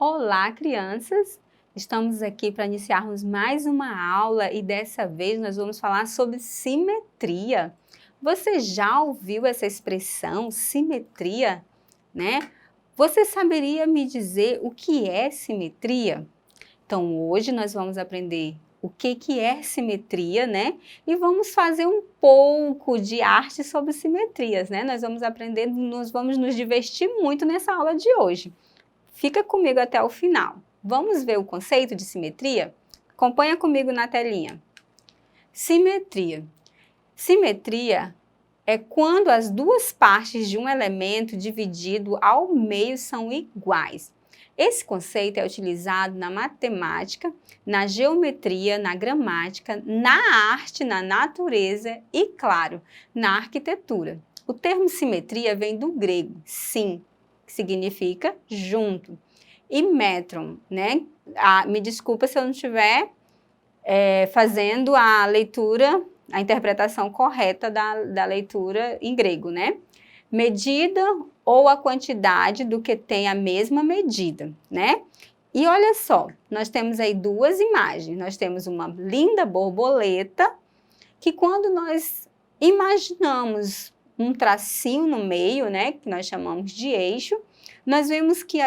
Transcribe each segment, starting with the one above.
Olá, crianças! Estamos aqui para iniciarmos mais uma aula e dessa vez nós vamos falar sobre simetria. Você já ouviu essa expressão, simetria, né? Você saberia me dizer o que é simetria? Então, hoje nós vamos aprender o que é simetria, né? E vamos fazer um pouco de arte sobre simetrias, né? Nós vamos aprender, nós vamos nos divertir muito nessa aula de hoje. Fica comigo até o final. Vamos ver o conceito de simetria? Acompanha comigo na telinha. Simetria. Simetria é quando as duas partes de um elemento dividido ao meio são iguais. Esse conceito é utilizado na matemática, na geometria, na gramática, na arte, na natureza e, claro, na arquitetura. O termo simetria vem do grego sim, que significa junto, e metron, né? Me desculpa se eu não estiver fazendo a leitura, a interpretação correta da leitura em grego, né? Medida ou a quantidade do que tem a mesma medida, né? E olha só, nós temos aí duas imagens. Nós temos uma linda borboleta, que quando nós imaginamos um tracinho no meio, né, que nós chamamos de eixo, nós vemos que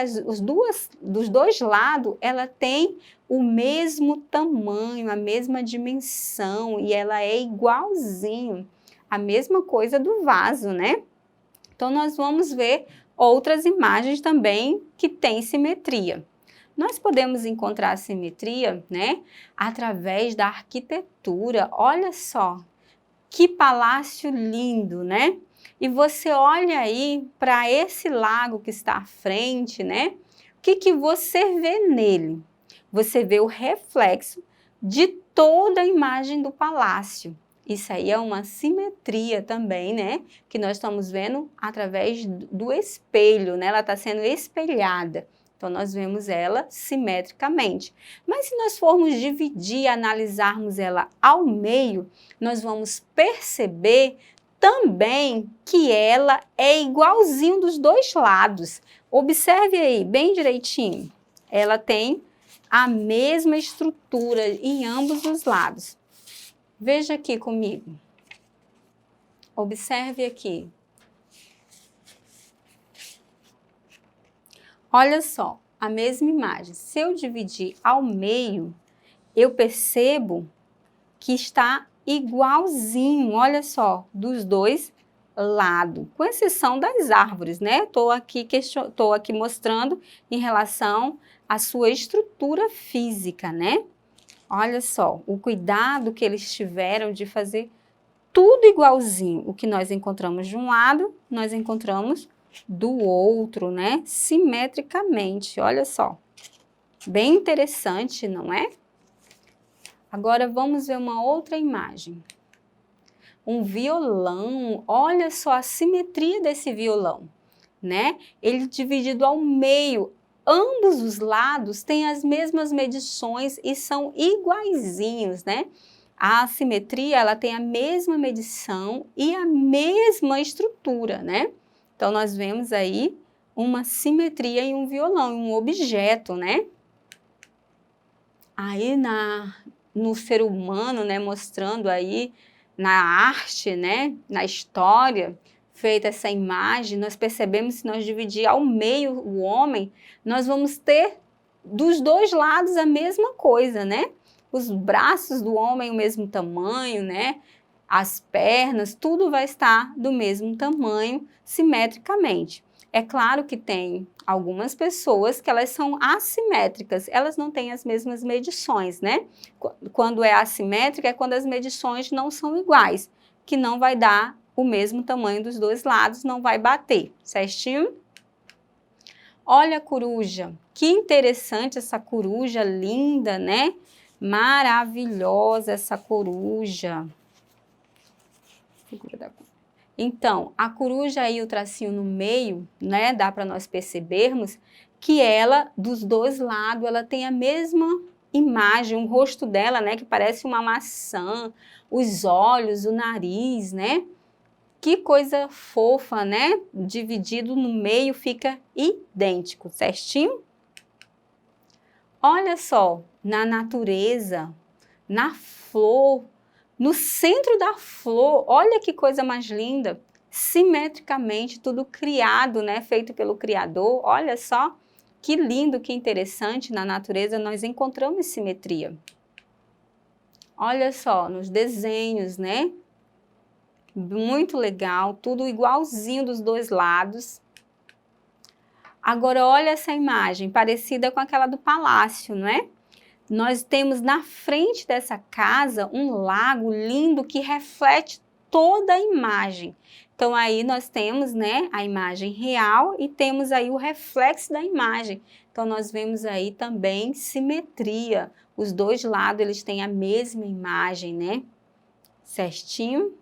dos dois lados, ela tem o mesmo tamanho, a mesma dimensão, e ela é igualzinho, a mesma coisa do vaso, né? Então, nós vamos ver outras imagens também que têm simetria. Nós podemos encontrar a simetria, né, através da arquitetura. Olha só, que palácio lindo, né? E você olha aí para esse lago que está à frente, né? O que você vê nele? Você vê o reflexo de toda a imagem do palácio. Isso aí é uma simetria também, né? Que nós estamos vendo através do espelho, né? Ela está sendo espelhada. Então, nós vemos ela simetricamente. Mas se nós formos dividir e analisarmos ela ao meio, nós vamos perceber também que ela é igualzinho dos dois lados. Observe aí, bem direitinho. Ela tem a mesma estrutura em ambos os lados. Veja aqui comigo. Observe aqui. Olha só, a mesma imagem. Se eu dividir ao meio, eu percebo que está igualzinho, olha só, dos dois lados, com exceção das árvores, né? Estou aqui mostrando em relação à sua estrutura física, né? Olha só, o cuidado que eles tiveram de fazer tudo igualzinho. O que nós encontramos de um lado, nós encontramos do outro, né? Simetricamente, olha só. Bem interessante, não é? Agora vamos ver uma outra imagem. Um violão, olha só a simetria desse violão, né? Ele dividido ao meio, ambos os lados têm as mesmas medições e são iguaizinhos, né? A simetria, ela tem a mesma medição e a mesma estrutura, né? Então, nós vemos aí uma simetria em um violão, em um objeto, né? Aí, no ser humano, né, mostrando aí na arte, né, na história, feita essa imagem, nós percebemos que se nós dividir ao meio o homem, nós vamos ter dos dois lados a mesma coisa, né? Os braços do homem o mesmo tamanho, né? As pernas, tudo vai estar do mesmo tamanho, simetricamente. É claro que tem algumas pessoas que elas são assimétricas, elas não têm as mesmas medições, né? Quando é assimétrica é quando as medições não são iguais, que não vai dar o mesmo tamanho dos dois lados, não vai bater, certinho? Olha a coruja, que interessante essa coruja linda, né? Maravilhosa essa coruja. Então, a coruja aí, o tracinho no meio, né, dá para nós percebermos que ela, dos dois lados, ela tem a mesma imagem, o rosto dela, né, que parece uma maçã, os olhos, o nariz, né? Que coisa fofa, né? Dividido no meio fica idêntico, certinho? Olha só, na natureza, na flor, no centro da flor, olha que coisa mais linda, simetricamente, tudo criado, né, feito pelo Criador, olha só, que lindo, que interessante, na natureza nós encontramos simetria. Olha só, nos desenhos, né, muito legal, tudo igualzinho dos dois lados. Agora olha essa imagem, parecida com aquela do palácio, não é? Nós temos na frente dessa casa um lago lindo que reflete toda a imagem. Então aí nós temos, né, a imagem real e temos aí o reflexo da imagem. Então nós vemos aí também simetria. Os dois lados eles têm a mesma imagem, né? Certinho?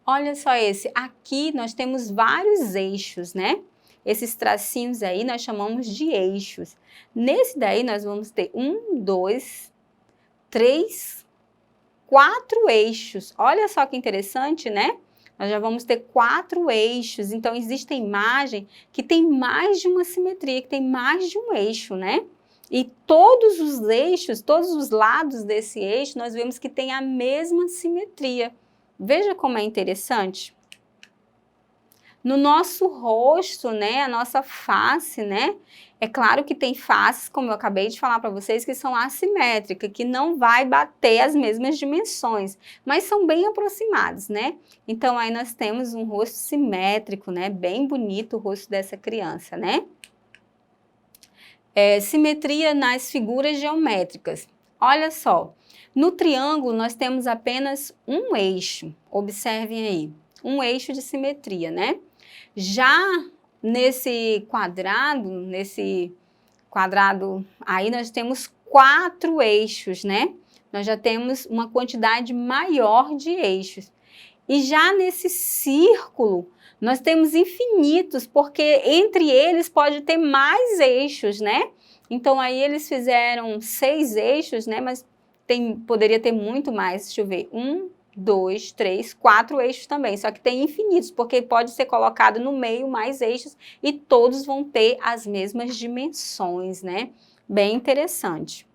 Olha só esse. Aqui nós temos vários eixos, né? Esses tracinhos aí nós chamamos de eixos. Nesse daí nós vamos ter 1, 2, 3, 4 eixos. Olha só que interessante, né? Nós já vamos ter 4 eixos. Então, existe a imagem que tem mais de uma simetria, que tem mais de um eixo, né? E todos os eixos, todos os lados desse eixo, nós vemos que tem a mesma simetria. Veja como é interessante. No nosso rosto, né, a nossa face, né, é claro que tem faces, como eu acabei de falar para vocês, que são assimétricas, que não vai bater as mesmas dimensões, mas são bem aproximados, né? Então, aí nós temos um rosto simétrico, né, bem bonito o rosto dessa criança, né? Simetria nas figuras geométricas. Olha só, no triângulo nós temos apenas um eixo, observem aí, um eixo de simetria, né? Já nesse quadrado aí nós temos 4 eixos, né? Nós já temos uma quantidade maior de eixos. E já nesse círculo, nós temos infinitos, porque entre eles pode ter mais eixos, né? Então, aí eles fizeram 6 eixos, né? Mas poderia ter muito mais, deixa eu ver, 1, 2, 3, 4 eixos também, só que tem infinitos, porque pode ser colocado no meio mais eixos e todos vão ter as mesmas dimensões, né? Bem interessante.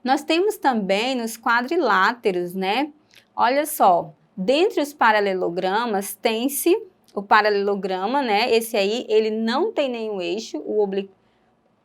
Nós temos também nos quadriláteros, né? Olha só, dentre os paralelogramas tem-se o paralelograma, né? Esse aí, ele não tem nenhum eixo, o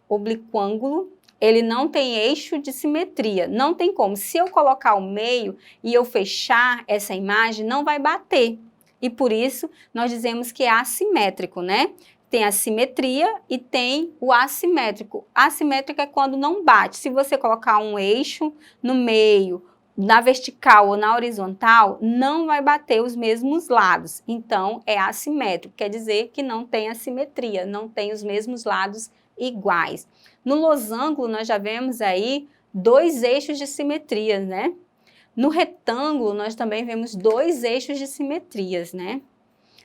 obliquângulo, ele não tem eixo de simetria, não tem como. Se eu colocar o meio e eu fechar essa imagem, não vai bater. E por isso, nós dizemos que é assimétrico, né? Tem a simetria e tem o assimétrico. Assimétrico é quando não bate. Se você colocar um eixo no meio, na vertical ou na horizontal, não vai bater os mesmos lados. Então, é assimétrico, quer dizer que não tem assimetria, não tem os mesmos lados iguais. No losango, nós já vemos aí 2 eixos de simetria, né? No retângulo, nós também vemos 2 eixos de simetrias, né?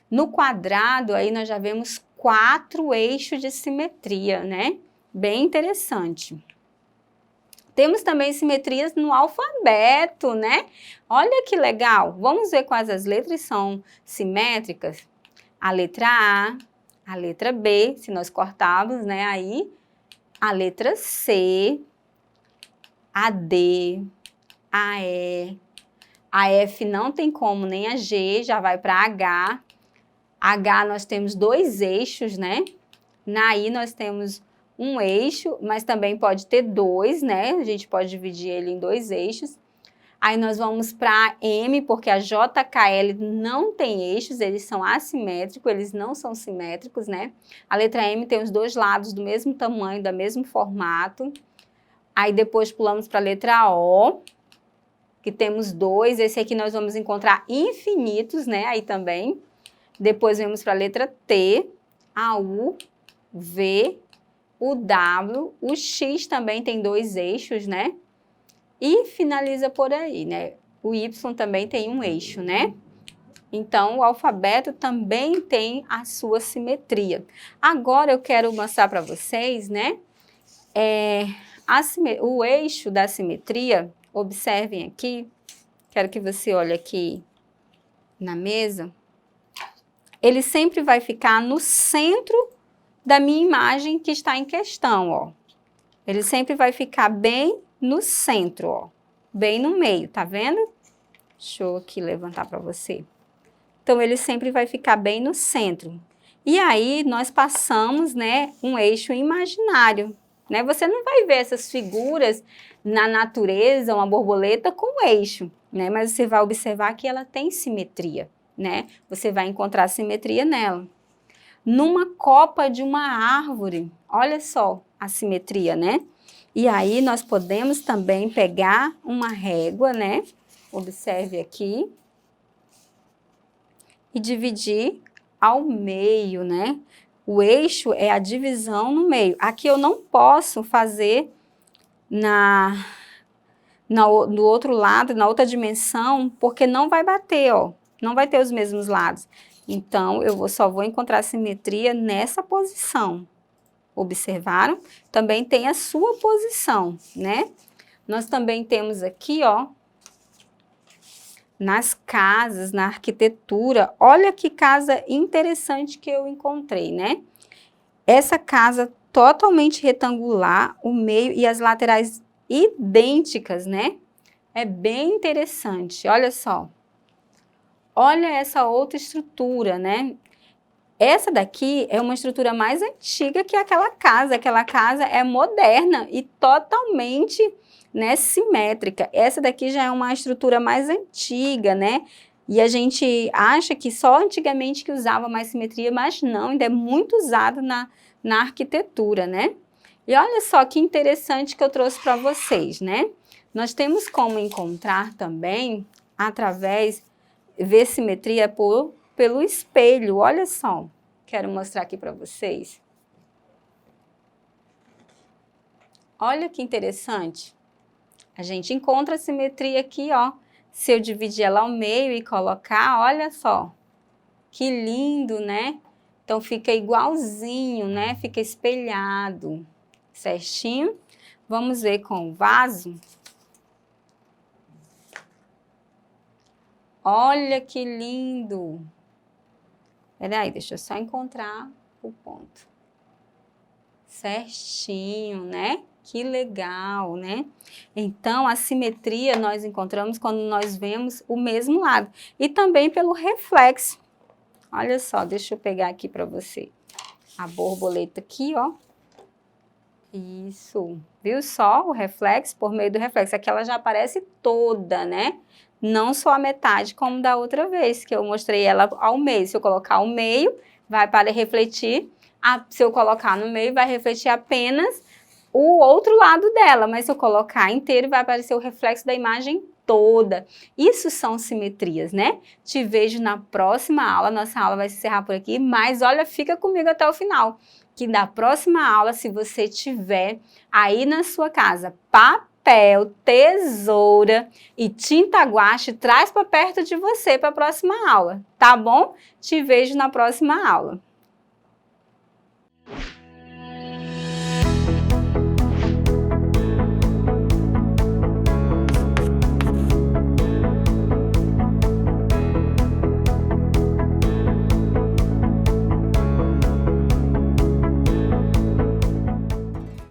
No quadrado, aí nós já vemos 4 eixos de simetria, né? Bem interessante. Temos também simetrias no alfabeto, né? Olha que legal! Vamos ver quais as letras são simétricas? A letra A letra B, se nós cortarmos, né, aí, a letra C, a D, a E, a F não tem como, nem a G, já vai para H. H nós temos 2 eixos, né? Na I nós temos um eixo, mas também pode ter 2, né? A gente pode dividir ele em 2 eixos. Aí nós vamos para M, porque a JKL não tem eixos, eles são assimétricos, eles não são simétricos, né? A letra M tem os 2 lados do mesmo tamanho, do mesmo formato. Aí depois pulamos para a letra O, que temos 2. Esse aqui nós vamos encontrar infinitos, né? Aí também. Depois vamos para a letra T, a U, V, o W, o X também tem 2 eixos, né? E finaliza por aí, né? O Y também tem um eixo, né? Então, o alfabeto também tem a sua simetria. Agora, eu quero mostrar para vocês, né? O eixo da simetria, observem aqui. Quero que você olhe aqui na mesa. Ele sempre vai ficar no centro da minha imagem que está em questão, ó. Ele sempre vai ficar bem no centro, ó. Bem no meio, tá vendo? Deixa eu aqui levantar para você. Então, ele sempre vai ficar bem no centro. E aí, nós passamos, né, um eixo imaginário, né? Você não vai ver essas figuras na natureza, uma borboleta com eixo, né? Mas você vai observar que ela tem simetria, né? Você vai encontrar simetria nela. Numa copa de uma árvore, olha só a simetria, né? E aí, nós podemos também pegar uma régua, né? Observe aqui. E dividir ao meio, né? O eixo é a divisão no meio. Aqui eu não posso fazer no outro lado, na outra dimensão, porque não vai bater, ó. Não vai ter os mesmos lados. Então, só vou encontrar simetria nessa posição. Observaram? Também tem a sua posição, né? Nós também temos aqui, ó, nas casas, na arquitetura, olha que casa interessante que eu encontrei, né? Essa casa totalmente retangular, o meio e as laterais idênticas, né? É bem interessante, olha só. Olha essa outra estrutura, né? Essa daqui é uma estrutura mais antiga que aquela casa é moderna e totalmente, né, simétrica. Essa daqui já é uma estrutura mais antiga, né? E a gente acha que só antigamente que usava mais simetria, mas não, ainda é muito usado na arquitetura, né? E olha só que interessante que eu trouxe para vocês, né? Nós temos como encontrar também, ver simetria pelo espelho, olha só. Quero mostrar aqui para vocês. Olha que interessante. A gente encontra a simetria aqui, ó. Se eu dividir ela ao meio e colocar, olha só. Que lindo, né? Então, fica igualzinho, né? Fica espelhado. Certinho. Vamos ver com o vaso. Olha que lindo. Peraí, deixa eu só encontrar o ponto. Certinho, né? Que legal, né? Então, a simetria nós encontramos quando nós vemos o mesmo lado. E também pelo reflexo. Olha só, deixa eu pegar aqui para você. A borboleta aqui, ó. Isso. Viu só o reflexo? Por meio do reflexo. Aqui ela já aparece toda, né? Não só a metade, como da outra vez, que eu mostrei ela ao meio. Se eu colocar ao meio, vai para refletir. Se eu colocar no meio, vai refletir apenas o outro lado dela. Mas se eu colocar inteiro, vai aparecer o reflexo da imagem toda. Isso são simetrias, né? Te vejo na próxima aula. Nossa aula vai se encerrar por aqui. Mas olha, fica comigo até o final. Que na próxima aula, se você tiver aí na sua casa papel, tesoura e tinta guache, traz para perto de você para a próxima aula, tá bom? Te vejo na próxima aula.